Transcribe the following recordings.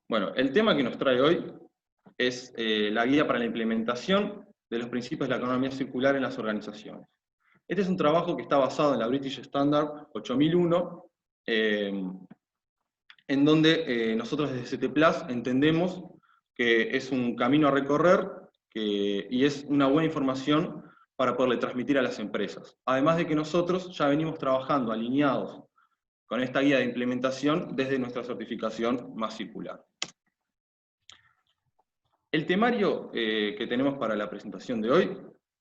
Bueno, el tema que nos trae hoy es la guía para la implementación de los principios de la economía circular en las organizaciones. Este es un trabajo que está basado en la British Standard 8001, en donde nosotros desde CT Plus entendemos que es un camino a recorrer y es una buena información para poderle transmitir a las empresas. Además de que nosotros ya venimos trabajando alineados con esta guía de implementación desde nuestra certificación más circular. El temario que tenemos para la presentación de hoy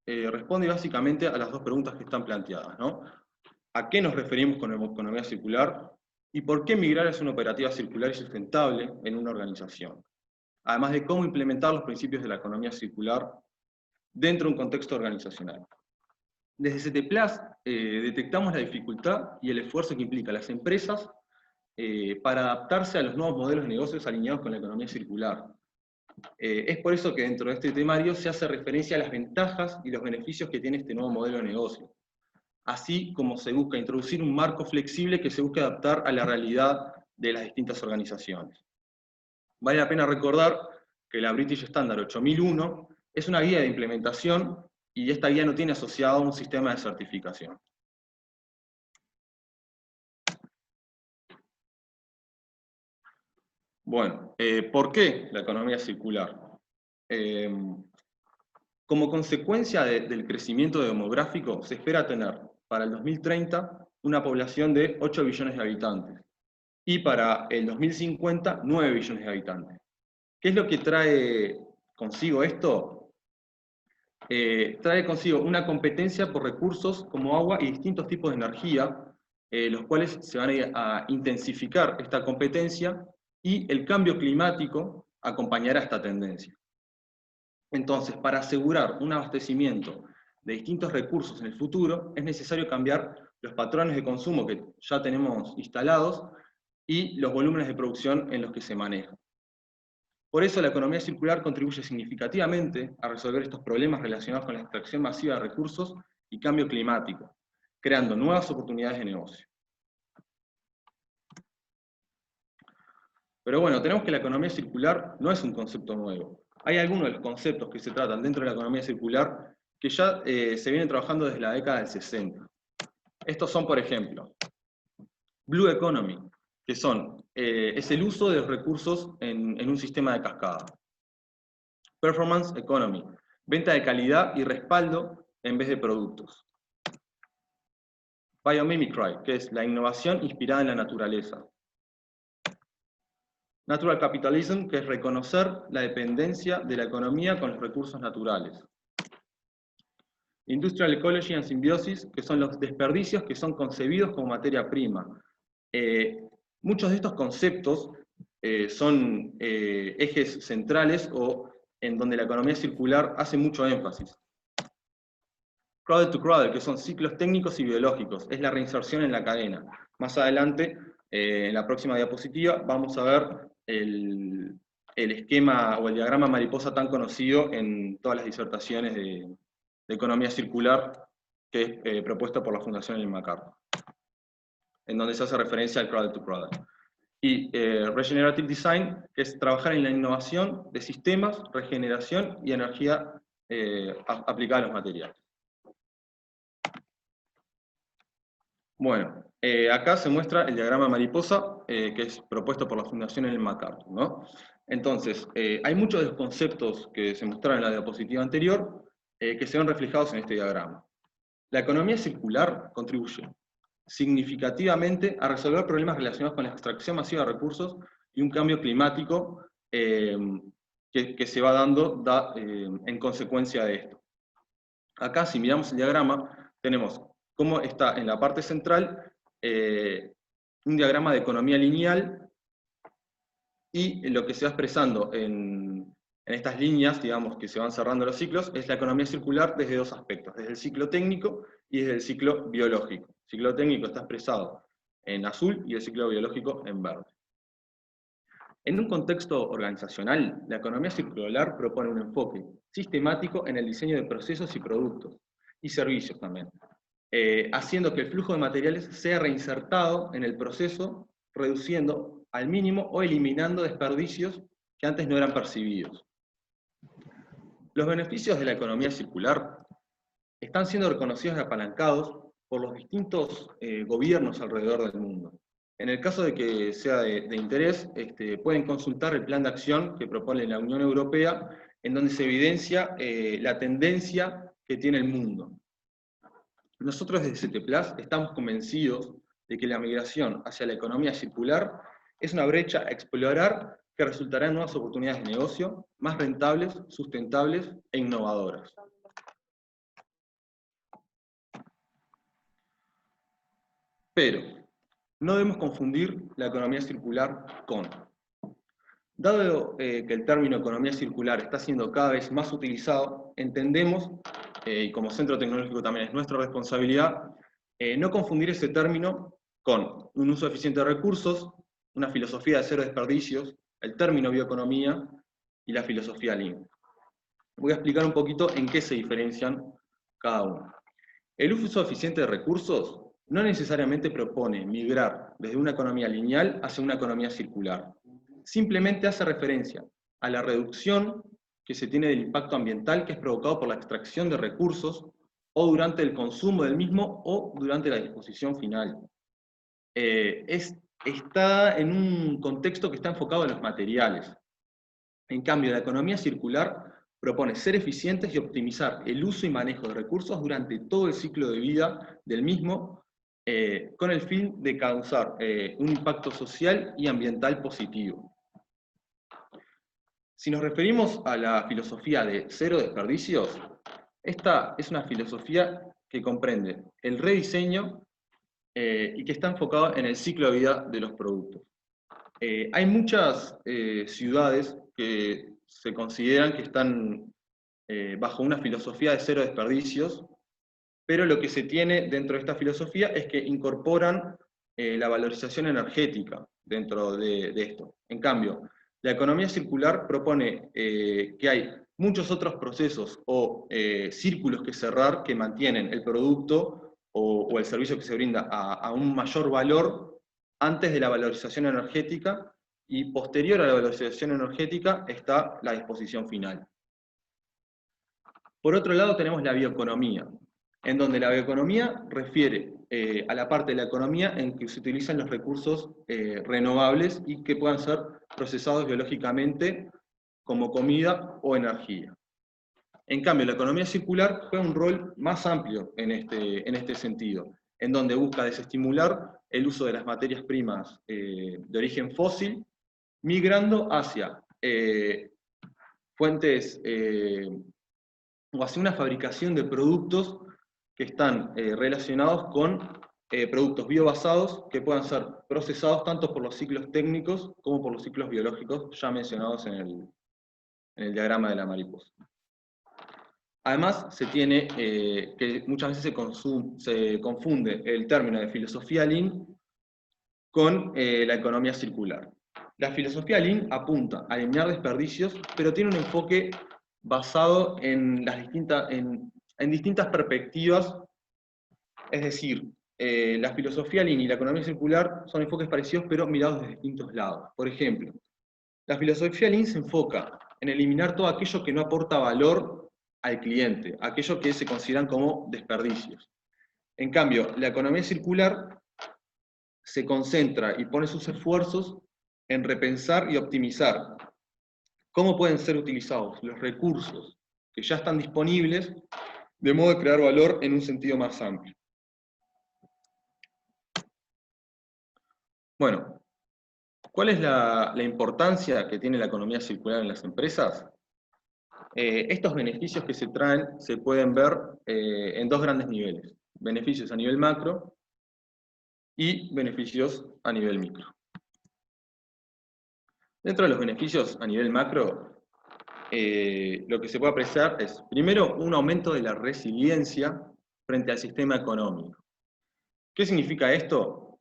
responde básicamente a las dos preguntas que están planteadas, ¿no? ¿A qué nos referimos con economía circular? ¿Y por qué migrar hacia una operativa circular y sustentable en una organización? Además de cómo implementar los principios de la economía circular dentro de un contexto organizacional. Desde CT Plus detectamos la dificultad y el esfuerzo que implica las empresas para adaptarse a los nuevos modelos de negocios alineados con la economía circular. Es por eso que dentro de este temario se hace referencia a las ventajas y los beneficios que tiene este nuevo modelo de negocio, así como se busca introducir un marco flexible que se busque adaptar a la realidad de las distintas organizaciones. Vale la pena recordar que la British Standard 8001 es una guía de implementación y esta guía no tiene asociado un sistema de certificación. Bueno, ¿por qué la economía circular? Como consecuencia del crecimiento demográfico, se espera tener para el 2030 una población de 8 billones de habitantes y para el 2050 9 billones de habitantes. ¿Qué es lo que trae consigo esto? Trae consigo una competencia por recursos como agua y distintos tipos de energía, los cuales se van a intensificar esta competencia y el cambio climático acompañará esta tendencia. Entonces, para asegurar un abastecimiento de distintos recursos en el futuro, es necesario cambiar los patrones de consumo que ya tenemos instalados y los volúmenes de producción en los que se manejan. Por eso la economía circular contribuye significativamente a resolver estos problemas relacionados con la extracción masiva de recursos y cambio climático, creando nuevas oportunidades de negocio. Pero bueno, tenemos que la economía circular no es un concepto nuevo. Hay algunos de los conceptos que se tratan dentro de la economía circular que ya se vienen trabajando desde la década del 60. Estos son, por ejemplo, Blue Economy, que es el uso de los recursos en un sistema de cascada. Performance Economy, venta de calidad y respaldo en vez de productos. Biomimicry, que es la innovación inspirada en la naturaleza. Natural Capitalism, que es reconocer la dependencia de la economía con los recursos naturales. Industrial Ecology and Symbiosis, que son los desperdicios que son concebidos como materia prima. Muchos de estos conceptos son ejes centrales o en donde la economía circular hace mucho énfasis. Cradle to Cradle, que son ciclos técnicos y biológicos, es la reinserción en la cadena. Más adelante, en la próxima diapositiva, vamos a ver el esquema o el diagrama mariposa tan conocido en todas las disertaciones de economía circular que es propuesta por la Fundación Ellen MacArthur, en donde se hace referencia al Cradle to Cradle. Y Regenerative Design, que es trabajar en la innovación de sistemas, regeneración y energía aplicada a los materiales. Bueno, acá se muestra el diagrama mariposa, que es propuesto por la Fundación Ellen MacArthur, ¿no? Entonces, hay muchos de los conceptos que se mostraron en la diapositiva anterior que se ven reflejados en este diagrama. La economía circular contribuye significativamente a resolver problemas relacionados con la extracción masiva de recursos y un cambio climático que se va dando en consecuencia de esto. Acá, si miramos el diagrama, tenemos cómo está en la parte central un diagrama de economía lineal y lo que se va expresando en estas líneas, digamos, que se van cerrando los ciclos, es la economía circular desde dos aspectos, desde el ciclo técnico y desde el ciclo biológico. El ciclo técnico está expresado en azul y el ciclo biológico en verde. En un contexto organizacional, la economía circular propone un enfoque sistemático en el diseño de procesos y productos, y servicios también, haciendo que el flujo de materiales sea reinsertado en el proceso, reduciendo al mínimo o eliminando desperdicios que antes no eran percibidos. Los beneficios de la economía circular están siendo reconocidos y apalancados por los distintos gobiernos alrededor del mundo. En el caso de que sea de interés, pueden consultar el plan de acción que propone la Unión Europea, en donde se evidencia la tendencia que tiene el mundo. Nosotros desde CETEPLAS estamos convencidos de que la migración hacia la economía circular es una brecha a explorar que resultará en nuevas oportunidades de negocio, más rentables, sustentables e innovadoras. Pero no debemos confundir la economía circular con. Dado que el término economía circular está siendo cada vez más utilizado, entendemos, y como centro tecnológico también es nuestra responsabilidad, no confundir ese término con un uso eficiente de recursos, una filosofía de cero desperdicios, el término bioeconomía y la filosofía Lean. Voy a explicar un poquito en qué se diferencian cada uno. El uso eficiente de recursos no necesariamente propone migrar desde una economía lineal hacia una economía circular. Simplemente hace referencia a la reducción que se tiene del impacto ambiental que es provocado por la extracción de recursos o durante el consumo del mismo o durante la disposición final. Está en un contexto que está enfocado en los materiales. En cambio, la economía circular propone ser eficientes y optimizar el uso y manejo de recursos durante todo el ciclo de vida del mismo, con el fin de causar un impacto social y ambiental positivo. Si nos referimos a la filosofía de cero desperdicios, esta es una filosofía que comprende el rediseño y que está enfocada en el ciclo de vida de los productos. Hay muchas ciudades que se consideran que están bajo una filosofía de cero desperdicios, pero lo que se tiene dentro de esta filosofía es que incorporan la valorización energética dentro de esto. En cambio, la economía circular propone que hay muchos otros procesos o círculos que cerrar que mantienen el producto o el servicio que se brinda a un mayor valor antes de la valorización energética, y posterior a la valorización energética está la disposición final. Por otro lado tenemos la bioeconomía, en donde la bioeconomía refiere a la parte de la economía en que se utilizan los recursos renovables y que puedan ser procesados biológicamente como comida o energía. En cambio, la economía circular juega un rol más amplio en este sentido, en donde busca desestimular el uso de las materias primas de origen fósil, migrando hacia fuentes o hacia una fabricación de productos que están relacionados con productos biobasados que puedan ser procesados tanto por los ciclos técnicos como por los ciclos biológicos ya mencionados en el diagrama de la mariposa. Además, se tiene que muchas veces se confunde el término de filosofía Lean con la economía circular. La filosofía Lean apunta a eliminar desperdicios, pero tiene un enfoque basado en distintas perspectivas. Es decir, la filosofía Lean y la economía circular son enfoques parecidos, pero mirados desde distintos lados. Por ejemplo, la filosofía Lean se enfoca en eliminar todo aquello que no aporta valor al cliente, aquello que se consideran como desperdicios. En cambio, la economía circular se concentra y pone sus esfuerzos en repensar y optimizar cómo pueden ser utilizados los recursos que ya están disponibles, de modo de crear valor en un sentido más amplio. Bueno, ¿cuál es la importancia que tiene la economía circular en las empresas? Estos beneficios que se traen se pueden ver en dos grandes niveles: beneficios a nivel macro y beneficios a nivel micro. Dentro de los beneficios a nivel macro, lo que se puede apreciar es, primero, un aumento de la resiliencia frente al sistema económico. ¿Qué significa esto?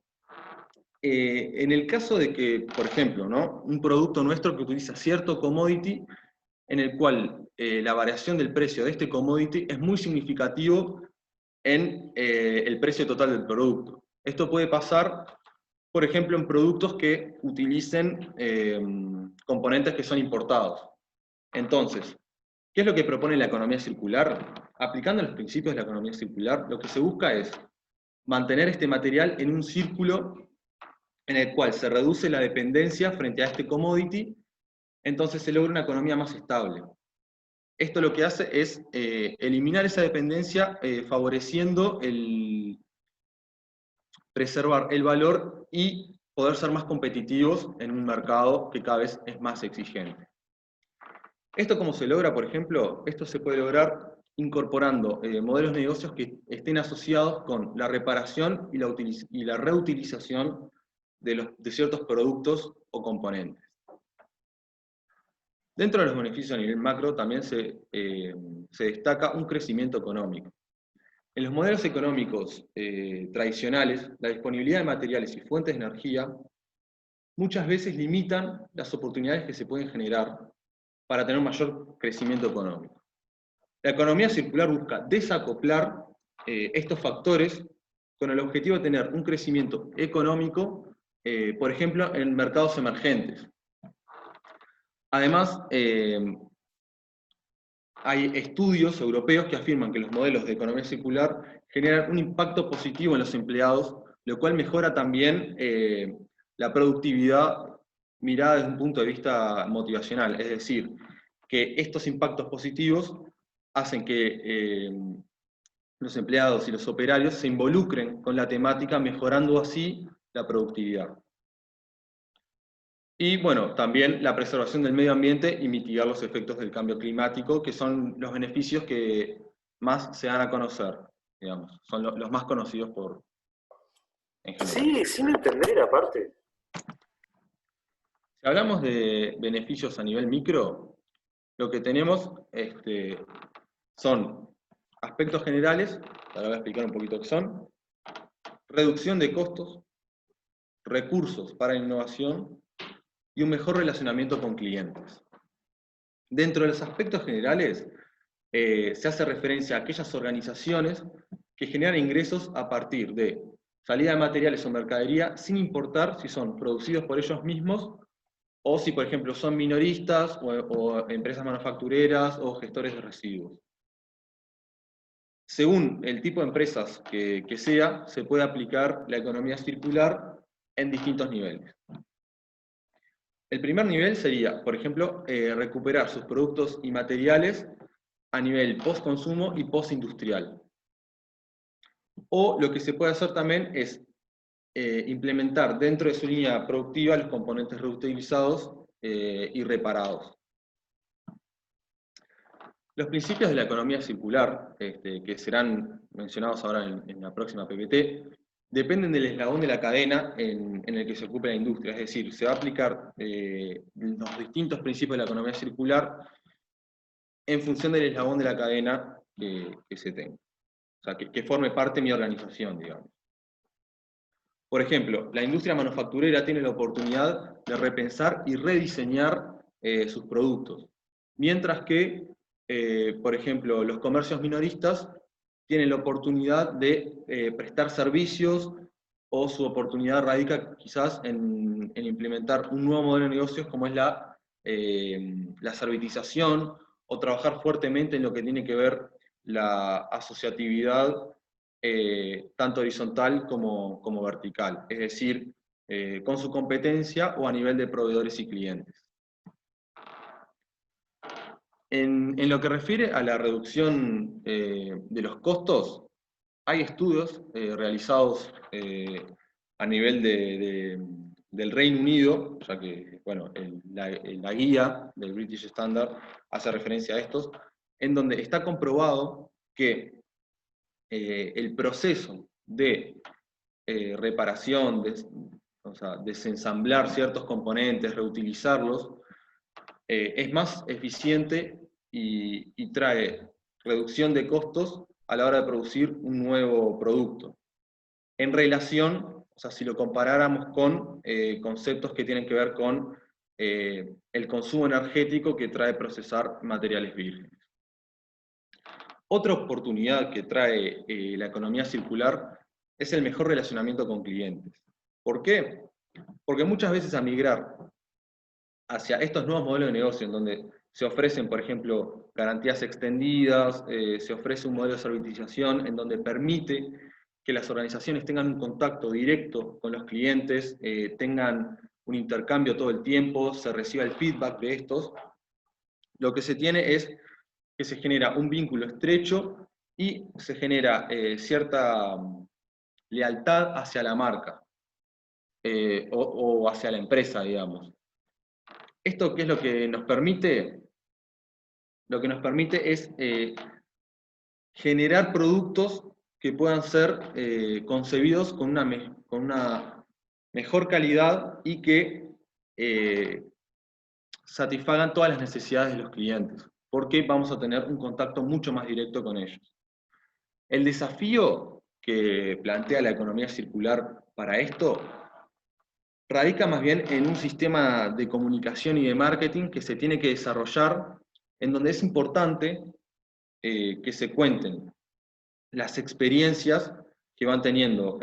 En el caso de que, por ejemplo, ¿no?, un producto nuestro que utiliza cierto commodity, en el cual la variación del precio de este commodity es muy significativo en el precio total del producto. Esto puede pasar por ejemplo, en productos que utilicen componentes que son importados. Entonces, ¿qué es lo que propone la economía circular? Aplicando los principios de la economía circular, lo que se busca es mantener este material en un círculo en el cual se reduce la dependencia frente a este commodity, entonces se logra una economía más estable. Esto lo que hace es eliminar esa dependencia, favoreciendo preservar el valor y poder ser más competitivos en un mercado que cada vez es más exigente. ¿Esto cómo se logra, por ejemplo? Esto se puede lograr incorporando modelos de negocios que estén asociados con la reparación y la reutilización de ciertos productos o componentes. Dentro de los beneficios a nivel macro también se destaca un crecimiento económico. En los modelos económicos tradicionales, la disponibilidad de materiales y fuentes de energía muchas veces limitan las oportunidades que se pueden generar para tener un mayor crecimiento económico. La economía circular busca desacoplar estos factores con el objetivo de tener un crecimiento económico, por ejemplo, en mercados emergentes. Además, hay estudios europeos que afirman que los modelos de economía circular generan un impacto positivo en los empleados, lo cual mejora también la productividad mirada desde un punto de vista motivacional. Es decir, que estos impactos positivos hacen que los empleados y los operarios se involucren con la temática, mejorando así la productividad. Y bueno, también la preservación del medio ambiente y mitigar los efectos del cambio climático, que son los beneficios que más se dan a conocer, digamos, son los más conocidos en general. Sí, sin entender aparte. Si hablamos de beneficios a nivel micro, lo que tenemos son aspectos generales, ahora voy a explicar un poquito qué son, reducción de costos, recursos para innovación y un mejor relacionamiento con clientes. Dentro de los aspectos generales, se hace referencia a aquellas organizaciones que generan ingresos a partir de salida de materiales o mercadería, sin importar si son producidos por ellos mismos o si, por ejemplo, son minoristas o empresas manufactureras o gestores de residuos. Según el tipo de empresas que sea, se puede aplicar la economía circular en distintos niveles. El primer nivel sería, por ejemplo, recuperar sus productos y materiales a nivel post-consumo y post-industrial. O lo que se puede hacer también es implementar dentro de su línea productiva los componentes reutilizados y reparados. Los principios de la economía circular, que serán mencionados ahora en la próxima PPT, dependen del eslabón de la cadena en el que se ocupe la industria. Es decir, se va a aplicar los distintos principios de la economía circular en función del eslabón de la cadena que se tenga. O sea, que forme parte de mi organización, digamos. Por ejemplo, la industria manufacturera tiene la oportunidad de repensar y rediseñar sus productos, mientras que, por ejemplo, los comercios minoristas tienen la oportunidad de prestar servicios, o su oportunidad radica quizás en implementar un nuevo modelo de negocios como es la servitización, o trabajar fuertemente en lo que tiene que ver la asociatividad, tanto horizontal como vertical, es decir, con su competencia o a nivel de proveedores y clientes. En lo que refiere a la reducción de los costos, hay estudios realizados a nivel del Reino Unido, ya que bueno, la guía del British Standard hace referencia a estos, en donde está comprobado que el proceso de reparación, o sea, desensamblar ciertos componentes, reutilizarlos, es más eficiente y trae reducción de costos a la hora de producir un nuevo producto. En relación, o sea, si lo comparáramos con conceptos que tienen que ver con el consumo energético que trae procesar materiales vírgenes. Otra oportunidad que trae la economía circular es el mejor relacionamiento con clientes. ¿Por qué? Porque muchas veces a migrar hacia estos nuevos modelos de negocio en donde se ofrecen, por ejemplo, garantías extendidas, se ofrece un modelo de servitización en donde permite que las organizaciones tengan un contacto directo con los clientes, tengan un intercambio todo el tiempo, se reciba el feedback de estos. Lo que se tiene es que se genera un vínculo estrecho y se genera cierta lealtad hacia la marca o hacia la empresa, digamos. ¿Esto qué es lo que nos permite? Lo que nos permite es generar productos que puedan ser concebidos con una mejor calidad y que satisfagan todas las necesidades de los clientes, porque vamos a tener un contacto mucho más directo con ellos. El desafío que plantea la economía circular para esto radica más bien en un sistema de comunicación y de marketing que se tiene que desarrollar, en donde es importante que se cuenten las experiencias que van teniendo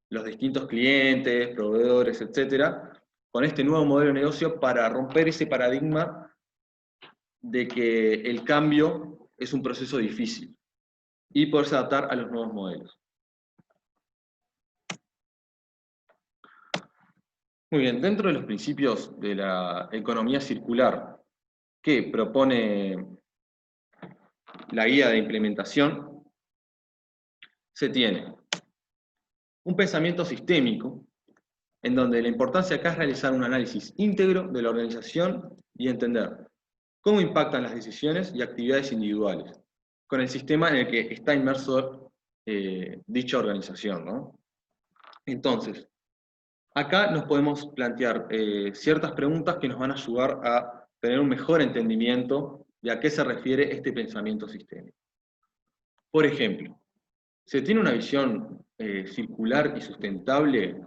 los distintos clientes, proveedores, etcétera, con este nuevo modelo de negocio para romper ese paradigma de que el cambio es un proceso difícil y poderse adaptar a los nuevos modelos. Muy bien, dentro de los principios de la economía circular que propone la guía de implementación, se tiene un pensamiento sistémico, en donde la importancia acá es realizar un análisis íntegro de la organización y entender cómo impactan las decisiones y actividades individuales con el sistema en el que está inmerso dicha organización, ¿no? Entonces, acá nos podemos plantear ciertas preguntas que nos van a ayudar a tener un mejor entendimiento de a qué se refiere este pensamiento sistémico. Por ejemplo, ¿se tiene una visión circular y sustentable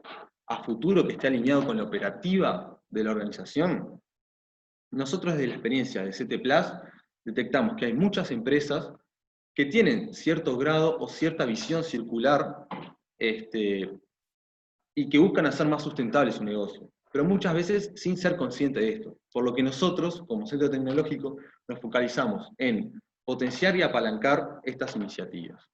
a futuro que esté alineado con la operativa de la organización? Nosotros desde la experiencia de CT Plus detectamos que hay muchas empresas que tienen cierto grado o cierta visión circular y que buscan hacer más sustentable su negocio, pero muchas veces sin ser consciente de esto, por lo que nosotros, como centro tecnológico, nos focalizamos en potenciar y apalancar estas iniciativas.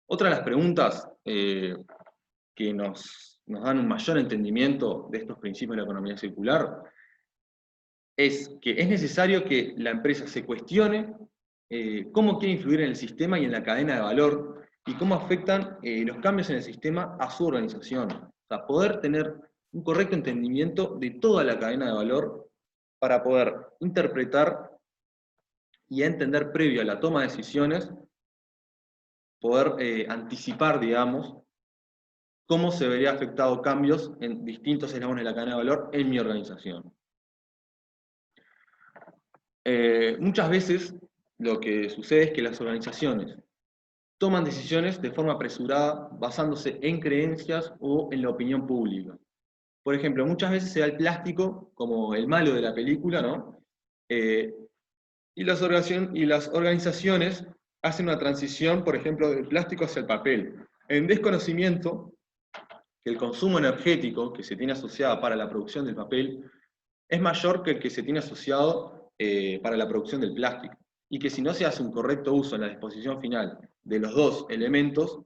Otra de las preguntas que nos dan un mayor entendimiento de estos principios de la economía circular es que es necesario que la empresa se cuestione cómo quiere influir en el sistema y en la cadena de valor y cómo afectan los cambios en el sistema a su organización. O sea, poder tener un correcto entendimiento de toda la cadena de valor para poder interpretar y entender previo a la toma de decisiones, poder anticipar, digamos, cómo se vería afectado cambios en distintos eslabones de la cadena de valor en mi organización. Muchas veces lo que sucede es que las organizaciones toman decisiones de forma apresurada basándose en creencias o en la opinión pública. Por ejemplo, muchas veces se da el plástico como el malo de la película, ¿no? Y las organizaciones hacen una transición, por ejemplo, del plástico hacia el papel, en desconocimiento que el consumo energético que se tiene asociado para la producción del papel es mayor que el que se tiene asociado para la producción del plástico. Y que si no se hace un correcto uso en la disposición final de los dos elementos,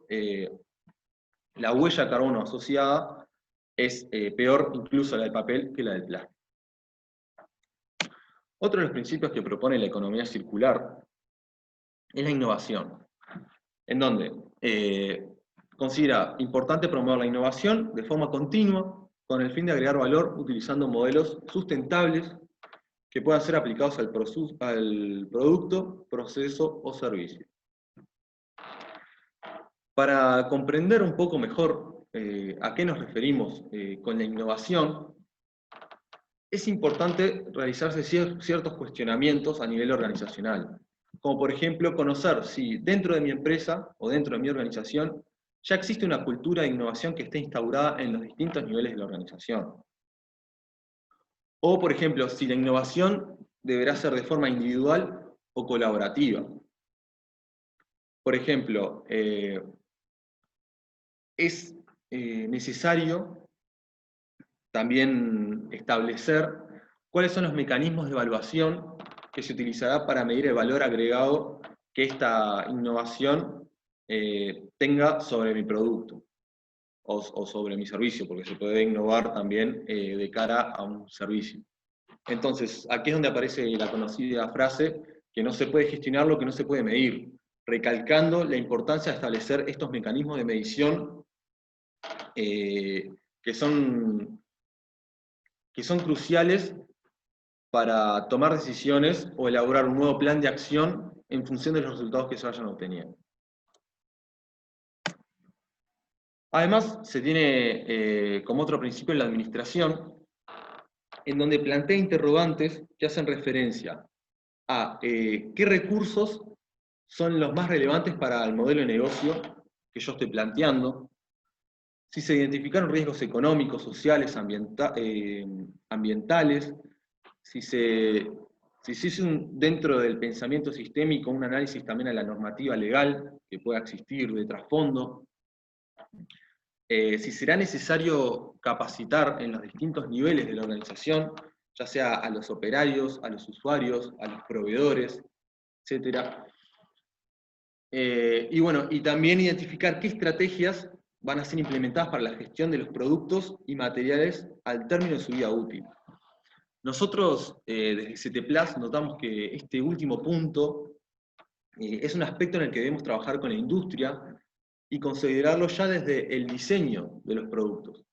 la huella de carbono asociada es peor incluso la del papel que la del plástico. Otro de los principios que propone la economía circular es la innovación, en donde considera importante promover la innovación de forma continua con el fin de agregar valor utilizando modelos sustentables que puedan ser aplicados al producto, proceso o servicio. Para comprender un poco mejor a qué nos referimos con la innovación, es importante realizarse ciertos cuestionamientos a nivel organizacional, como por ejemplo conocer si dentro de mi empresa o dentro de mi organización ya existe una cultura de innovación que esté instaurada en los distintos niveles de la organización. O por ejemplo, si la innovación deberá ser de forma individual o colaborativa. Por ejemplo, es necesario también establecer cuáles son los mecanismos de evaluación que se utilizará para medir el valor agregado que esta innovación tenga sobre mi producto o sobre mi servicio, porque se puede innovar también de cara a un servicio. Entonces, aquí es donde aparece la conocida frase que no se puede gestionar lo que no se puede medir, recalcando la importancia de establecer estos mecanismos de medición que son cruciales para tomar decisiones o elaborar un nuevo plan de acción en función de los resultados que se vayan obteniendo. Además, se tiene como otro principio en la administración, en donde plantea interrogantes que hacen referencia a qué recursos son los más relevantes para el modelo de negocio que yo estoy planteando, si se identificaron riesgos económicos, sociales, ambientales, si se hizo dentro del pensamiento sistémico un análisis también a la normativa legal que pueda existir de trasfondo, si será necesario capacitar en los distintos niveles de la organización, ya sea a los operarios, a los usuarios, a los proveedores, etc. Y bueno, y también identificar qué estrategias van a ser implementadas para la gestión de los productos y materiales al término de su vida útil. Nosotros, desde CT+ notamos que este último punto es un aspecto en el que debemos trabajar con la industria y considerarlo ya desde el diseño de los productos.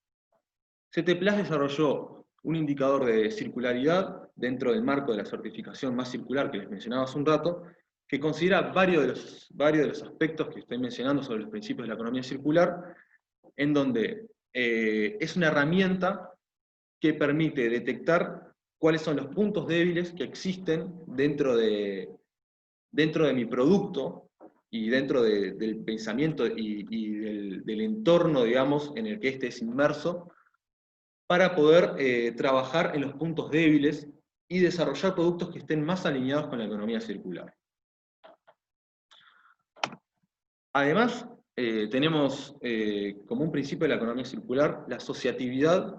CT+ desarrolló un indicador de circularidad dentro del marco de la certificación más circular que les mencionaba hace un rato, que considera varios de los aspectos que estoy mencionando sobre los principios de la economía circular, en donde es una herramienta que permite detectar cuáles son los puntos débiles que existen dentro de mi producto y dentro del pensamiento y del entorno, digamos, en el que éste es inmerso, para poder trabajar en los puntos débiles y desarrollar productos que estén más alineados con la economía circular. Además, tenemos como un principio de la economía circular la asociatividad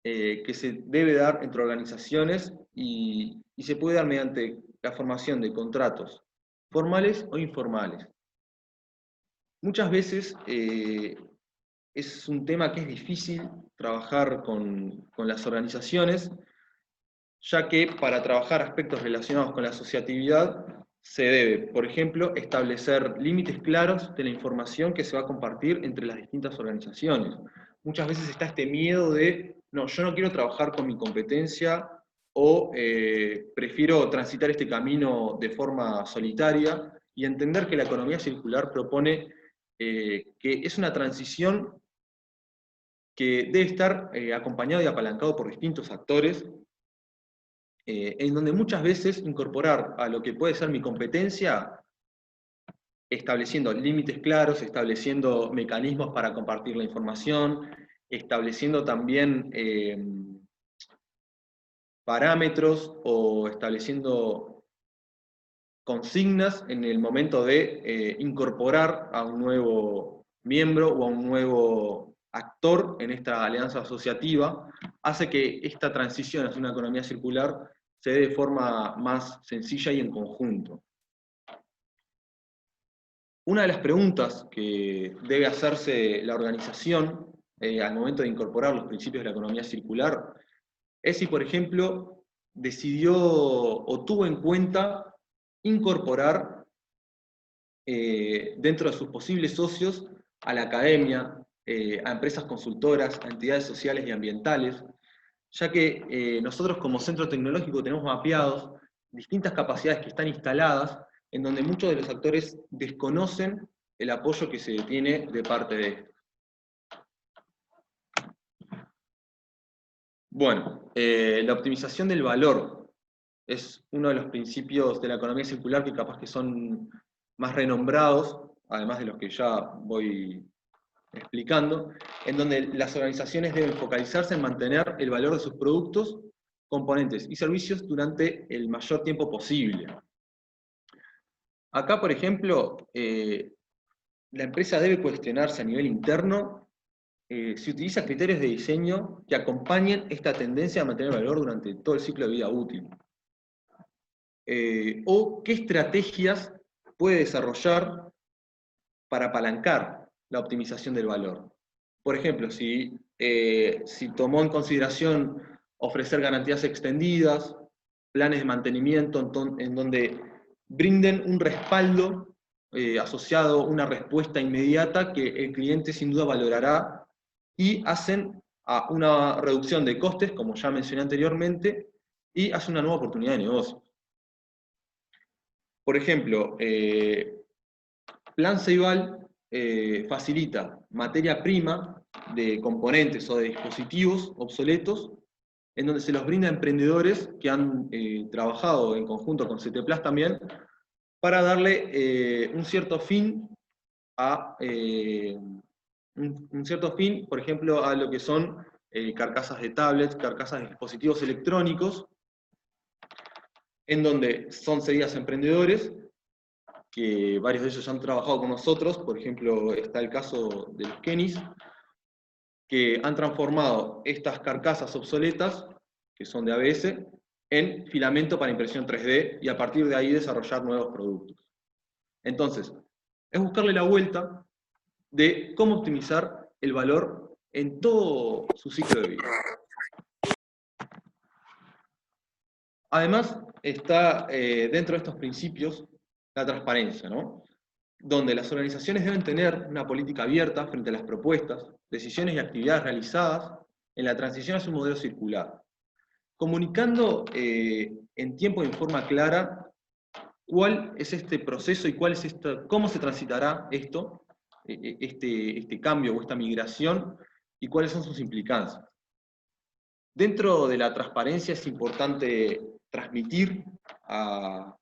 que se debe dar entre organizaciones y se puede dar mediante la formación de contratos formales o informales. Muchas veces es un tema que es difícil trabajar con las organizaciones, ya que para trabajar aspectos relacionados con la asociatividad se debe, por ejemplo, establecer límites claros de la información que se va a compartir entre las distintas organizaciones. Muchas veces está este miedo de, no, yo no quiero trabajar con mi competencia o prefiero transitar este camino de forma solitaria, y entender que la economía circular propone que es una transición que debe estar acompañado y apalancado por distintos actores, en donde muchas veces incorporar a lo que puede ser mi competencia, estableciendo límites claros, estableciendo mecanismos para compartir la información, estableciendo también parámetros o estableciendo consignas en el momento de incorporar a un nuevo miembro o a un nuevo actor en esta alianza asociativa, hace que esta transición hacia una economía circular se dé de forma más sencilla y en conjunto. Una de las preguntas que debe hacerse la organización al momento de incorporar los principios de la economía circular es si, por ejemplo, decidió o tuvo en cuenta incorporar dentro de sus posibles socios a la academia, a empresas consultoras, a entidades sociales y ambientales, ya que nosotros como centro tecnológico tenemos mapeados distintas capacidades que están instaladas, en donde muchos de los actores desconocen el apoyo que se tiene de parte de estos. Bueno, la optimización del valor es uno de los principios de la economía circular que capaz que son más renombrados, además de los que ya voy explicando, en donde las organizaciones deben focalizarse en mantener el valor de sus productos, componentes y servicios durante el mayor tiempo posible. Acá, por ejemplo, la empresa debe cuestionarse a nivel interno se utiliza criterios de diseño que acompañen esta tendencia a mantener valor durante todo el ciclo de vida útil. O qué estrategias puede desarrollar para apalancar la optimización del valor. Por ejemplo, si tomó en consideración ofrecer garantías extendidas, planes de mantenimiento en donde brinden un respaldo asociado a una respuesta inmediata que el cliente sin duda valorará y hacen a una reducción de costes, como ya mencioné anteriormente, y hace una nueva oportunidad de negocio. Por ejemplo, Plan Ceibal facilita materia prima de componentes o de dispositivos obsoletos, en donde se los brinda a emprendedores que han trabajado en conjunto con CTPLAS también, para darle un cierto fin por ejemplo, a lo que son carcasas de tablets, carcasas de dispositivos electrónicos, en donde son cedidas a emprendedores, que varios de ellos han trabajado con nosotros. Por ejemplo, está el caso de los Kenis, que han transformado estas carcasas obsoletas, que son de ABS, en filamento para impresión 3D, y a partir de ahí desarrollar nuevos productos. Entonces, es buscarle la vuelta de cómo optimizar el valor en todo su ciclo de vida. Además, está dentro de estos principios la transparencia, ¿no? Donde las organizaciones deben tener una política abierta frente a las propuestas, decisiones y actividades realizadas en la transición hacia un modelo circular, comunicando en tiempo y en forma clara cuál es este proceso y cómo se transitará este cambio o esta migración, y cuáles son sus implicancias. Dentro de la transparencia es importante transmitir a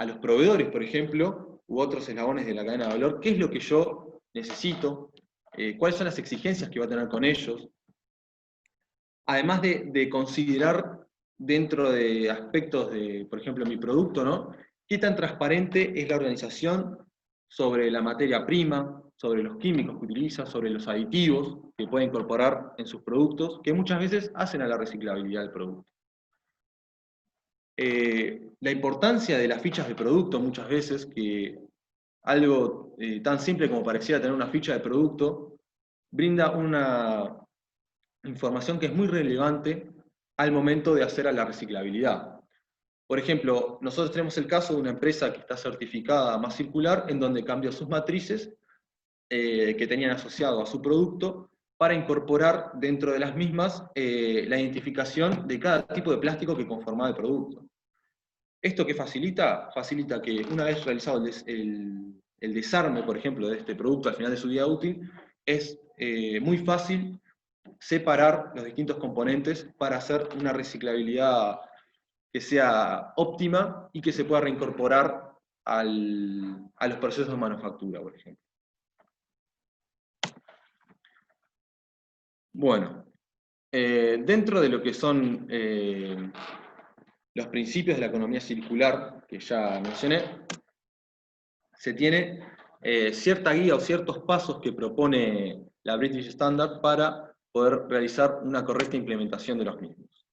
los proveedores, por ejemplo, u otros eslabones de la cadena de valor, qué es lo que yo necesito, cuáles son las exigencias que va a tener con ellos, además de considerar dentro de aspectos de, por ejemplo, mi producto, ¿no? Qué tan transparente es la organización sobre la materia prima, sobre los químicos que utiliza, sobre los aditivos que puede incorporar en sus productos, que muchas veces hacen a la reciclabilidad del producto. La importancia de las fichas de producto muchas veces, que algo tan simple como pareciera tener una ficha de producto, brinda una información que es muy relevante al momento de hacer a la reciclabilidad. Por ejemplo, nosotros tenemos el caso de una empresa que está certificada más circular, en donde cambió sus matrices que tenían asociado a su producto para incorporar dentro de las mismas la identificación de cada tipo de plástico que conformaba el producto. ¿Esto qué facilita? Facilita que una vez realizado el desarme, por ejemplo, de este producto al final de su vida útil, es muy fácil separar los distintos componentes para hacer una reciclabilidad que sea óptima y que se pueda reincorporar a los procesos de manufactura, por ejemplo. Bueno, dentro de lo que son los principios de la economía circular, que ya mencioné, se tiene cierta guía o ciertos pasos que propone la British Standard para poder realizar una correcta implementación de los mismos.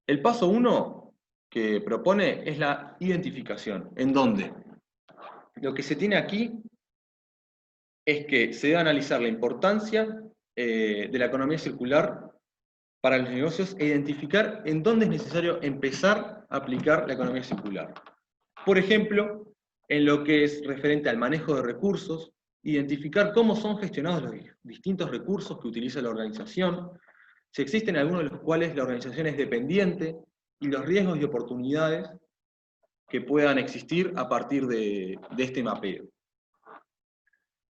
El paso 1 que propone es la identificación, en donde lo que se tiene aquí es que se debe analizar la importancia de la economía circular para los negocios e identificar en dónde es necesario empezar a aplicar la economía circular. Por ejemplo, en lo que es referente al manejo de recursos, identificar cómo son gestionados los distintos recursos que utiliza la organización, si existen algunos de los cuales la organización es dependiente, y los riesgos y oportunidades que puedan existir a partir de este mapeo.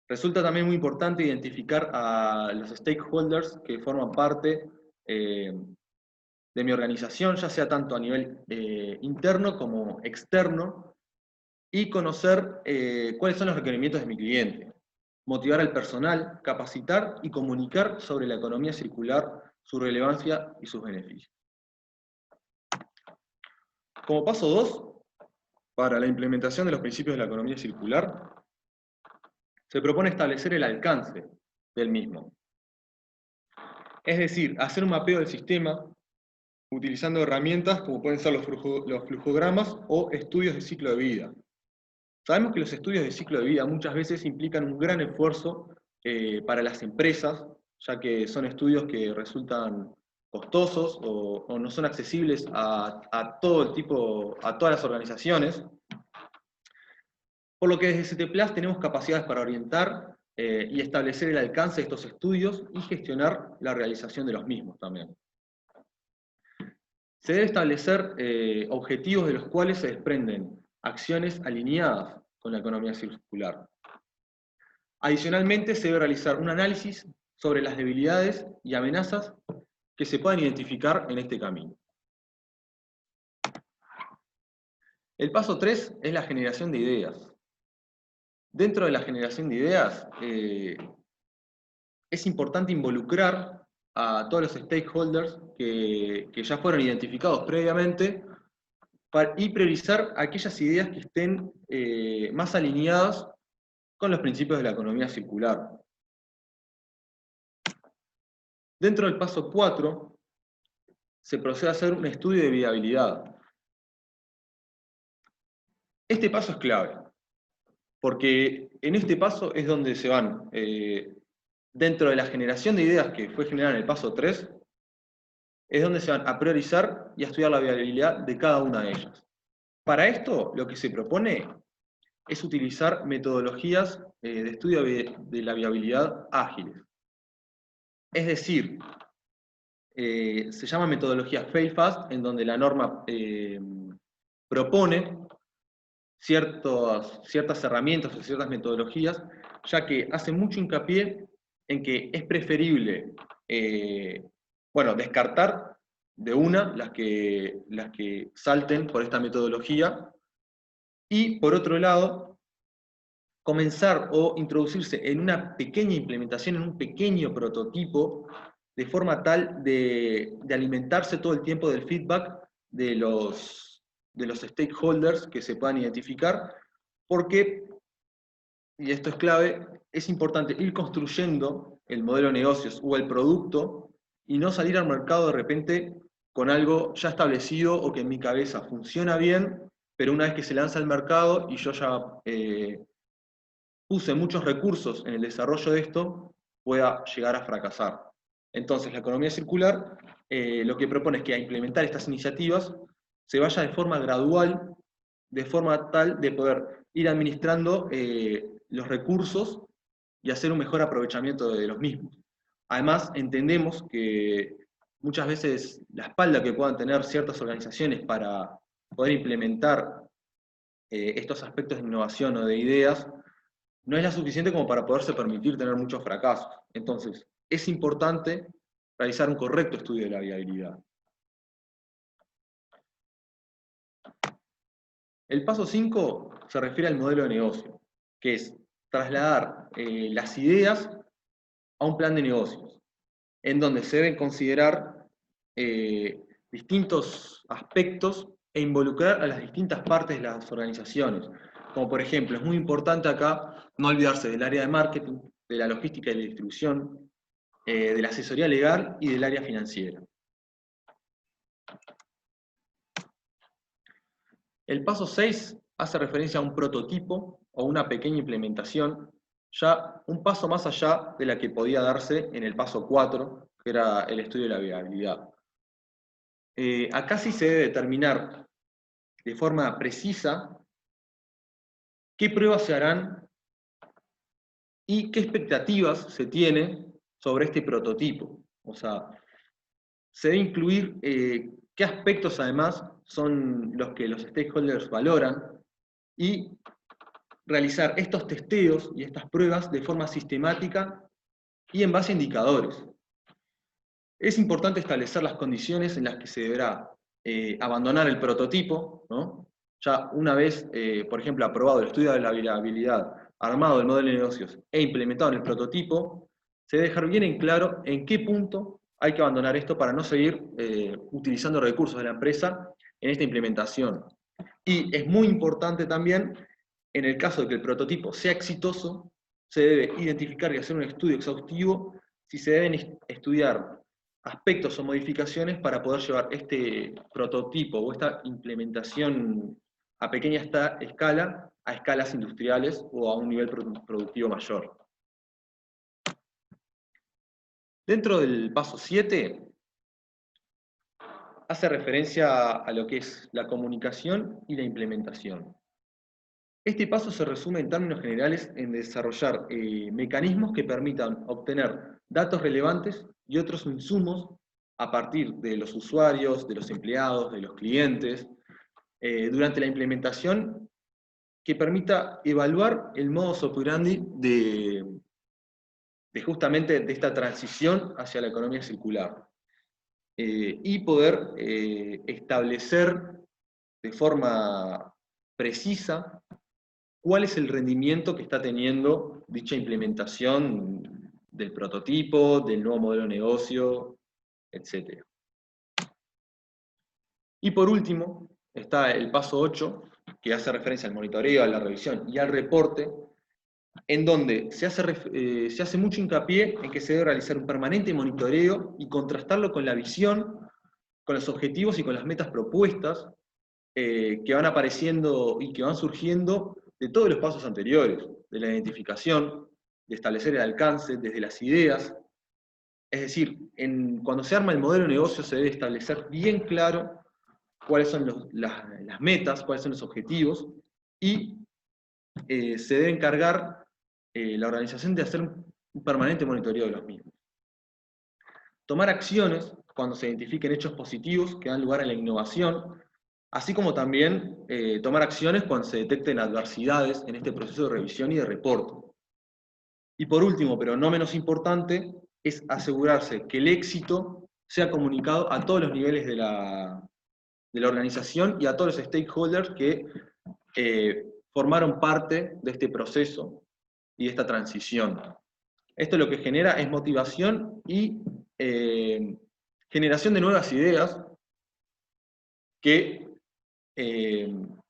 Resulta también muy importante identificar a los stakeholders que forman parte de mi organización, ya sea tanto a nivel interno como externo, y conocer cuáles son los requerimientos de mi cliente. Motivar al personal, capacitar y comunicar sobre la economía circular, su relevancia y sus beneficios. Como paso 2, para la implementación de los principios de la economía circular, se propone establecer el alcance del mismo. Es decir, hacer un mapeo del sistema utilizando herramientas como pueden ser los flujogramas o estudios de ciclo de vida. Sabemos que los estudios de ciclo de vida muchas veces implican un gran esfuerzo para las empresas, ya que son estudios que resultan costosos o no son accesibles a todas las organizaciones. Por lo que desde CT+ tenemos capacidades para orientar y establecer el alcance de estos estudios y gestionar la realización de los mismos también. Se debe establecer objetivos de los cuales se desprenden acciones alineadas con la economía circular. Adicionalmente, se debe realizar un análisis sobre las debilidades y amenazas que se puedan identificar en este camino. El paso 3 es la generación de ideas. Dentro de la generación de ideas, es importante involucrar a todos los stakeholders que ya fueron identificados previamente y priorizar aquellas ideas que estén más alineadas con los principios de la economía circular. Dentro del paso 4, se procede a hacer un estudio de viabilidad. Este paso es clave, porque en este paso es donde se van, dentro de la generación de ideas que fue generada en el paso 3, es donde se van a priorizar y a estudiar la viabilidad de cada una de ellas. Para esto, lo que se propone es utilizar metodologías de estudio de la viabilidad ágiles. Es decir, se llama metodología fail fast, en donde la norma propone ciertas herramientas o ciertas metodologías, ya que hace mucho hincapié en que es preferible descartar de una las que salten por esta metodología, y por otro lado, comenzar o introducirse en una pequeña implementación, en un pequeño prototipo, de forma tal de alimentarse todo el tiempo del feedback de los stakeholders que se puedan identificar, porque, y esto es clave, es importante ir construyendo el modelo de negocios o el producto y no salir al mercado de repente con algo ya establecido o que en mi cabeza funciona bien, pero una vez que se lanza al mercado y yo ya puse muchos recursos en el desarrollo de esto, pueda llegar a fracasar. Entonces, la economía circular lo que propone es que a implementar estas iniciativas se vaya de forma gradual, de forma tal de poder ir administrando los recursos y hacer un mejor aprovechamiento de los mismos. Además, entendemos que muchas veces la espalda que puedan tener ciertas organizaciones para poder implementar estos aspectos de innovación o de ideas no es la suficiente como para poderse permitir tener muchos fracasos. Entonces, es importante realizar un correcto estudio de la viabilidad. El paso 5 se refiere al modelo de negocio, que es trasladar las ideas a un plan de negocios, en donde se deben considerar distintos aspectos e involucrar a las distintas partes de las organizaciones. Como por ejemplo, es muy importante acá no olvidarse del área de marketing, de la logística y la distribución, de la asesoría legal y del área financiera. El paso 6 hace referencia a un prototipo o una pequeña implementación, ya un paso más allá de la que podía darse en el paso 4, que era el estudio de la viabilidad. Acá sí se debe determinar de forma precisa qué pruebas se harán y qué expectativas se tiene sobre este prototipo. O sea, se debe incluir qué aspectos además son los que los stakeholders valoran y realizar estos testeos y estas pruebas de forma sistemática y en base a indicadores. Es importante establecer las condiciones en las que se deberá abandonar el prototipo, ¿no? Ya una vez, por ejemplo, aprobado el estudio de la viabilidad, armado el modelo de negocios e implementado en el prototipo, se debe dejar bien en claro en qué punto hay que abandonar esto para no seguir utilizando recursos de la empresa en esta implementación. Y es muy importante también, en el caso de que el prototipo sea exitoso, se debe identificar y hacer un estudio exhaustivo si se deben estudiar aspectos o modificaciones para poder llevar este prototipo o esta implementación a pequeña escala a escalas industriales o a un nivel productivo mayor. Dentro del paso 7, hace referencia a lo que es la comunicación y la implementación. Este paso se resume en términos generales en desarrollar mecanismos que permitan obtener datos relevantes y otros insumos a partir de los usuarios, de los empleados, de los clientes, durante la implementación que permita evaluar el modus operandi de justamente de esta transición hacia la economía circular. Y poder establecer de forma precisa cuál es el rendimiento que está teniendo dicha implementación del prototipo, del nuevo modelo de negocio, etc. Y por último, está el paso 8, que hace referencia al monitoreo, a la revisión y al reporte, en donde se hace mucho hincapié en que se debe realizar un permanente monitoreo y contrastarlo con la visión, con los objetivos y con las metas propuestas que van apareciendo y que van surgiendo de todos los pasos anteriores, de la identificación, de establecer el alcance, desde las ideas. Es decir, cuando se arma el modelo de negocio se debe establecer bien claro cuáles son las metas, cuáles son los objetivos, y se debe encargar la organización de hacer un permanente monitoreo de los mismos. Tomar acciones cuando se identifiquen hechos positivos que dan lugar a la innovación, así como también tomar acciones cuando se detecten adversidades en este proceso de revisión y de reporte. Y por último, pero no menos importante, es asegurarse que el éxito sea comunicado a todos los niveles de la organización y a todos los stakeholders que formaron parte de este proceso y de esta transición. Esto lo que genera es motivación y generación de nuevas ideas que,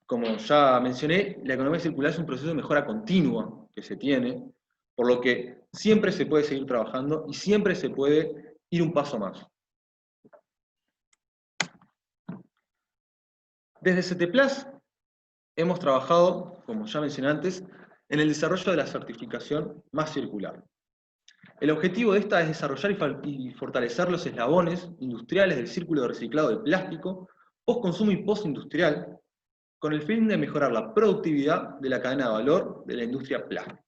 como ya mencioné, la economía circular es un proceso de mejora continua que se tiene, por lo que siempre se puede seguir trabajando y siempre se puede ir un paso más. Desde CETEPLAS hemos trabajado, como ya mencioné antes, en el desarrollo de la certificación más circular. El objetivo de esta es desarrollar y fortalecer los eslabones industriales del círculo de reciclado de plástico, post-consumo y post-industrial, con el fin de mejorar la productividad de la cadena de valor de la industria plástica,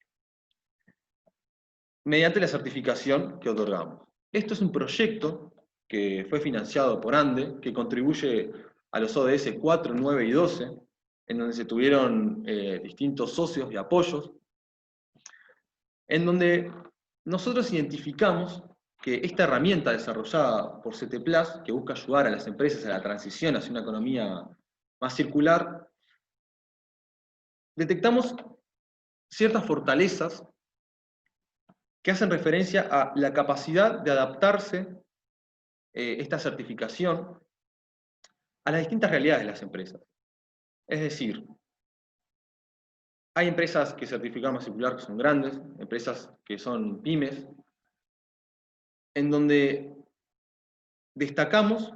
mediante la certificación que otorgamos. Esto es un proyecto que fue financiado por ANDE, que contribuye a los ODS 4, 9 y 12, en donde se tuvieron distintos socios y apoyos, en donde nosotros identificamos que esta herramienta desarrollada por CETEPLAS, que busca ayudar a las empresas a la transición hacia una economía más circular, detectamos ciertas fortalezas que hacen referencia a la capacidad de adaptarse esta certificación a las distintas realidades de las empresas. Es decir, hay empresas que certifican más circular que son grandes, empresas que son pymes, en donde destacamos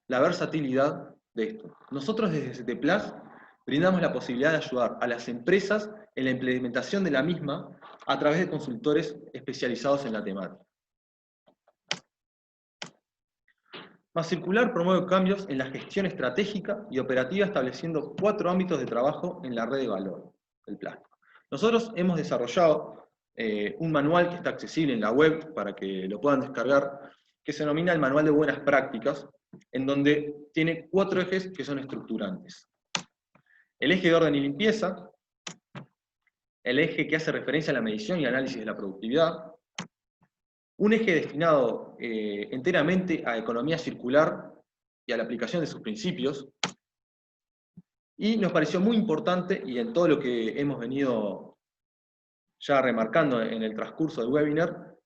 la versatilidad de esto. Nosotros desde CETEPLAS brindamos la posibilidad de ayudar a las empresas en la implementación de la misma a través de consultores especializados en la temática. Más Circular promueve cambios en la gestión estratégica y operativa, estableciendo 4 ámbitos de trabajo en la red de valor del plástico. Nosotros hemos desarrollado un manual que está accesible en la web para que lo puedan descargar, que se denomina el Manual de Buenas Prácticas, en donde tiene 4 ejes que son estructurantes. El eje de orden y limpieza, el eje que hace referencia a la medición y análisis de la productividad, un eje destinado enteramente a economía circular y a la aplicación de sus principios, y nos pareció muy importante, y en todo lo que hemos venido ya remarcando en el transcurso del webinar,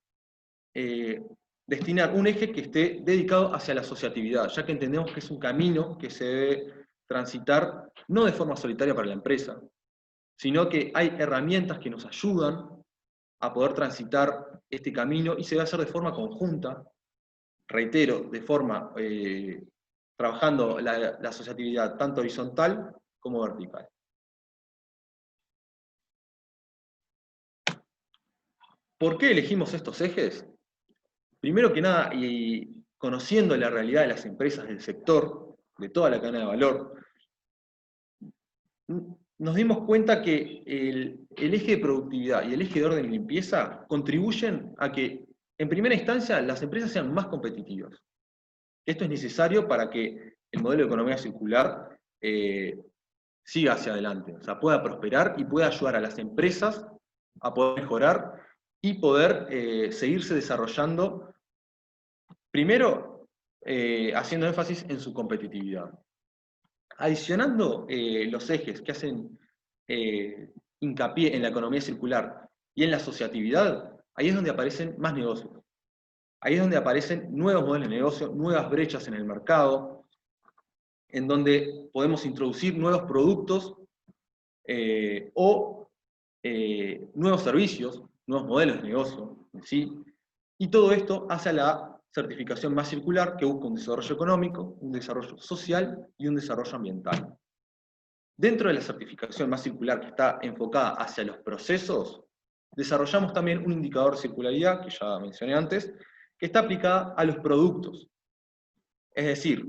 destinar un eje que esté dedicado hacia la asociatividad, ya que entendemos que es un camino que se debe transitar no de forma solitaria para la empresa, sino que hay herramientas que nos ayudan a poder transitar este camino y se va a hacer de forma conjunta, reitero, de forma, trabajando la asociatividad tanto horizontal como vertical. ¿Por qué elegimos estos ejes? Primero que nada, y conociendo la realidad de las empresas del sector, de toda la cadena de valor, nos dimos cuenta que el eje de productividad y el eje de orden y limpieza contribuyen a que, en primera instancia, las empresas sean más competitivas. Esto es necesario para que el modelo de economía circular siga hacia adelante, o sea, pueda prosperar y pueda ayudar a las empresas a poder mejorar y poder seguirse desarrollando, primero haciendo énfasis en su competitividad. Adicionando los ejes que hacen hincapié en la economía circular y en la asociatividad, ahí es donde aparecen más negocios. Ahí es donde aparecen nuevos modelos de negocio, nuevas brechas en el mercado, en donde podemos introducir nuevos productos o nuevos servicios, nuevos modelos de negocio, ¿sí? Y todo esto hace a la certificación más circular, que busca un desarrollo económico, un desarrollo social y un desarrollo ambiental. Dentro de la certificación más circular, que está enfocada hacia los procesos, desarrollamos también un indicador de circularidad, que ya mencioné antes, que está aplicada a los productos. Es decir,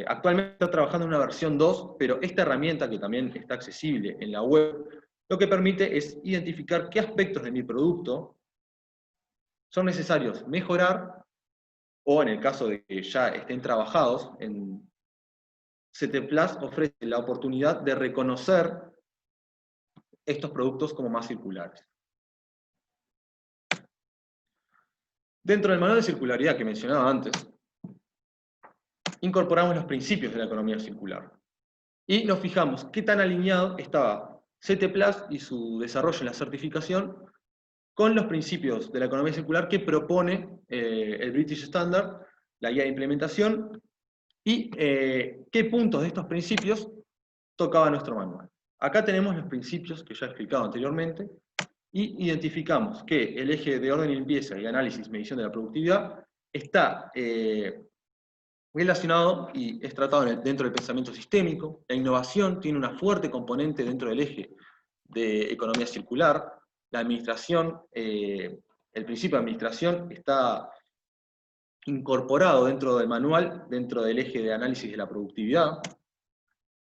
actualmente está trabajando en una versión 2, pero esta herramienta, que también está accesible en la web, lo que permite es identificar qué aspectos de mi producto son necesarios mejorar, o en el caso de que ya estén trabajados, CT Plus ofrece la oportunidad de reconocer estos productos como más circulares. Dentro del manual de circularidad que mencionaba antes, incorporamos los principios de la economía circular. Y nos fijamos qué tan alineado estaba CT Plus y su desarrollo en la certificación con los principios de la economía circular que propone el British Standard, la guía de implementación, y qué puntos de estos principios tocaba nuestro manual. Acá tenemos los principios que ya he explicado anteriormente, y identificamos que el eje de orden y limpieza y análisis y medición de la productividad está relacionado y es tratado dentro del pensamiento sistémico. La innovación tiene una fuerte componente dentro del eje de economía circular. La administración, el principio de administración está incorporado dentro del manual, dentro del eje de análisis de la productividad.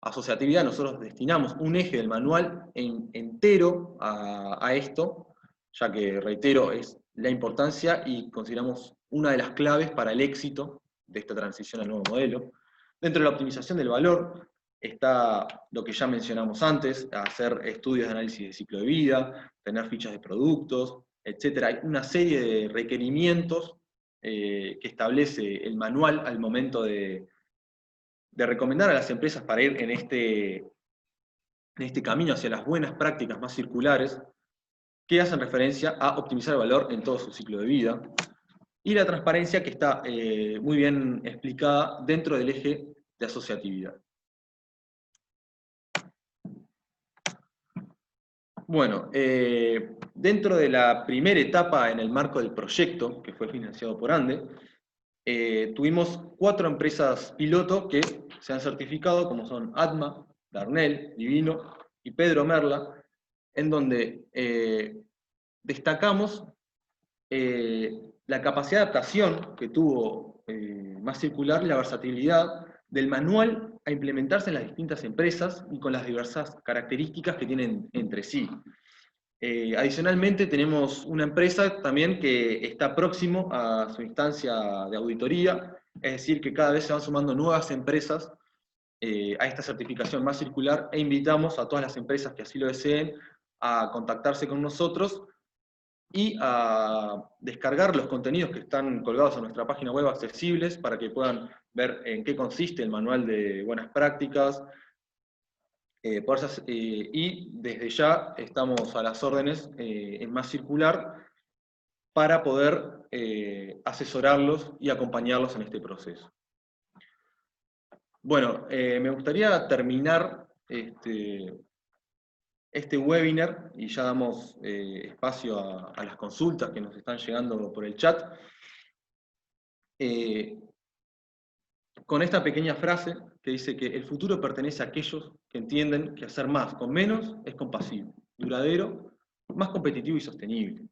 Asociatividad, nosotros destinamos un eje del manual entero a esto, ya que, reitero, es la importancia y consideramos una de las claves para el éxito de esta transición al nuevo modelo. Dentro de la optimización del valor está lo que ya mencionamos antes, hacer estudios de análisis de ciclo de vida, tener fichas de productos, etc. Hay una serie de requerimientos que establece el manual al momento de recomendar a las empresas para ir en este camino hacia las buenas prácticas más circulares, que hacen referencia a optimizar el valor en todo su ciclo de vida, y la transparencia, que está muy bien explicada dentro del eje de asociatividad. Bueno, dentro de la primera etapa en el marco del proyecto, que fue financiado por ANDE, tuvimos 4 empresas piloto que se han certificado, como son Atma, Darnell, Divino y Pedro Merla, en donde destacamos la capacidad de adaptación que tuvo Más Circular y la versatilidad del manual a implementarse en las distintas empresas y con las diversas características que tienen entre sí. Adicionalmente tenemos una empresa también que está próximo a su instancia de auditoría, es decir, que cada vez se van sumando nuevas empresas a esta certificación Más Circular, e invitamos a todas las empresas que así lo deseen a contactarse con nosotros y a descargar los contenidos que están colgados en nuestra página web accesibles para que puedan ver en qué consiste el manual de buenas prácticas, y desde ya estamos a las órdenes en Más Circular para poder asesorarlos y acompañarlos en este proceso. Bueno, me gustaría terminar este webinar, y ya damos espacio a las consultas que nos están llegando por el chat, con esta pequeña frase que dice que el futuro pertenece a aquellos que entienden que hacer más con menos es compasivo, duradero, más competitivo y sostenible.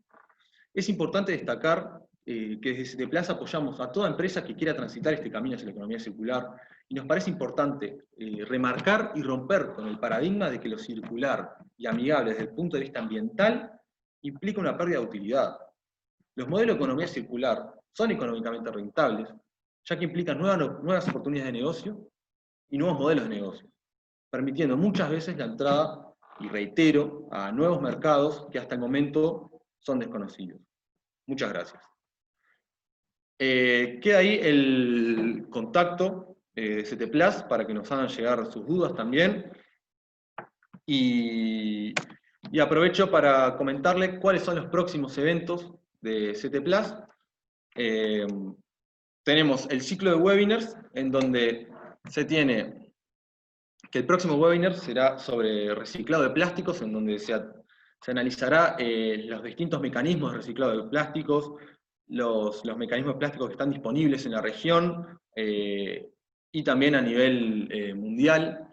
Es importante destacar que desde CTPlus apoyamos a toda empresa que quiera transitar este camino hacia la economía circular, y nos parece importante remarcar y romper con el paradigma de que lo circular y amigable desde el punto de vista ambiental implica una pérdida de utilidad. Los modelos de economía circular son económicamente rentables, ya que implican nuevas oportunidades de negocio y nuevos modelos de negocio, permitiendo muchas veces la entrada, y reitero, a nuevos mercados que hasta el momento son desconocidos. Muchas gracias. Queda ahí el contacto de CTPlus para que nos hagan llegar sus dudas también. Y aprovecho para comentarles cuáles son los próximos eventos de CTPlus. Tenemos el ciclo de webinars, en donde se tiene que el próximo webinar será sobre reciclado de plásticos, en donde se analizará los distintos mecanismos de reciclado de plásticos, los mecanismos de plásticos que están disponibles en la región y también a nivel mundial.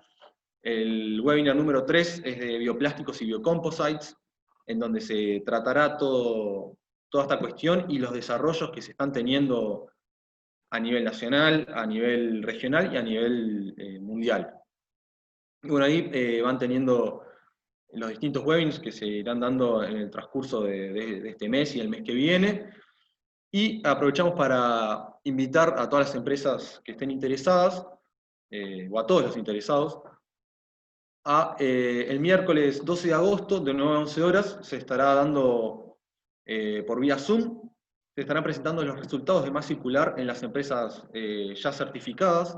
El webinar número 3 es de bioplásticos y biocomposites, en donde se tratará toda esta cuestión y los desarrollos que se están teniendo a nivel nacional, a nivel regional y a nivel mundial. Y bueno, ahí van teniendo los distintos webinars que se irán dando en el transcurso de este mes y el mes que viene. Y aprovechamos para invitar a todas las empresas que estén interesadas, o a todos los interesados, el miércoles 12 de agosto, de 9 a 11 horas, se estará dando por vía Zoom, se estarán presentando los resultados de Más Circular en las empresas ya certificadas,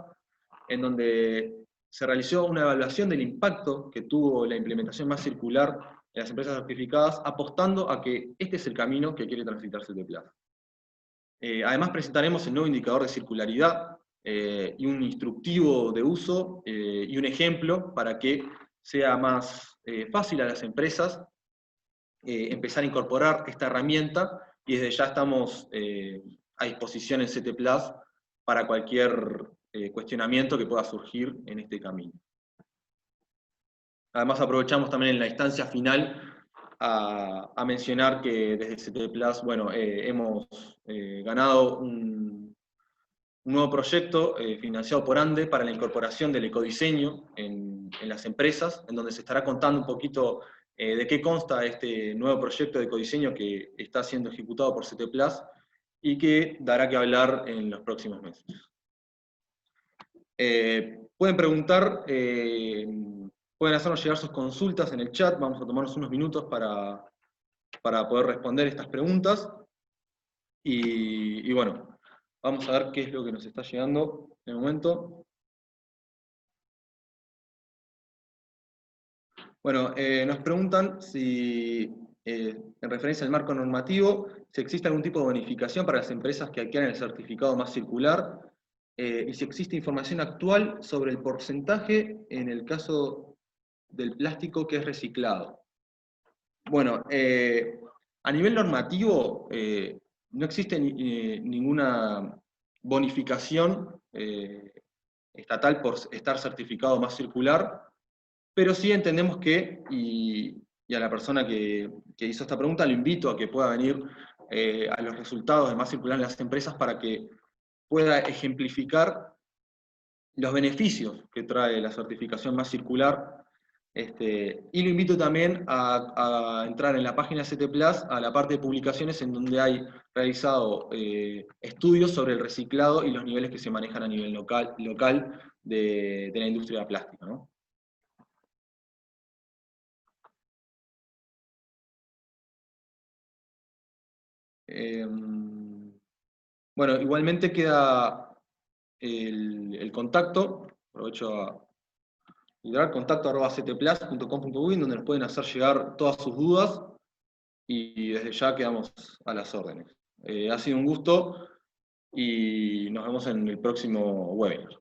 en donde se realizó una evaluación del impacto que tuvo la implementación Más Circular en las empresas certificadas, apostando a que este es el camino que quiere transitar CTPlus. Además presentaremos el nuevo indicador de circularidad y un instructivo de uso y un ejemplo para que sea más fácil a las empresas empezar a incorporar esta herramienta, y desde ya estamos a disposición en CTPlus para cualquier cuestionamiento que pueda surgir en este camino. Además aprovechamos también en la instancia final a mencionar que desde CTPlus, bueno, hemos ganado un nuevo proyecto financiado por ANDE para la incorporación del ecodiseño en las empresas, en donde se estará contando un poquito de qué consta este nuevo proyecto de ecodiseño que está siendo ejecutado por CTPlus y que dará que hablar en los próximos meses. Pueden preguntar, pueden hacernos llegar sus consultas en el chat, vamos a tomarnos unos minutos para poder responder estas preguntas. Y bueno, vamos a ver qué es lo que nos está llegando en el momento. Bueno, nos preguntan si, en referencia al marco normativo, si existe algún tipo de bonificación para las empresas que adquieran el certificado Más Circular, y si existe información actual sobre el porcentaje en el caso del plástico que es reciclado. Bueno, a nivel normativo, no existe ninguna bonificación estatal por estar certificado Más Circular, pero sí entendemos que, y a la persona que hizo esta pregunta, lo invito a que pueda venir a los resultados de Más Circular en las empresas para que pueda ejemplificar los beneficios que trae la certificación Más Circular. Y lo invito también a entrar en la página CTPlus, a la parte de publicaciones, en donde hay realizado estudios sobre el reciclado y los niveles que se manejan a nivel local de la industria de la plástica, ¿no? Bueno, igualmente queda el contacto, aprovecho a contacto@ctplus.com.uy, donde nos pueden hacer llegar todas sus dudas, y desde ya quedamos a las órdenes. Ha sido un gusto y nos vemos en el próximo webinar.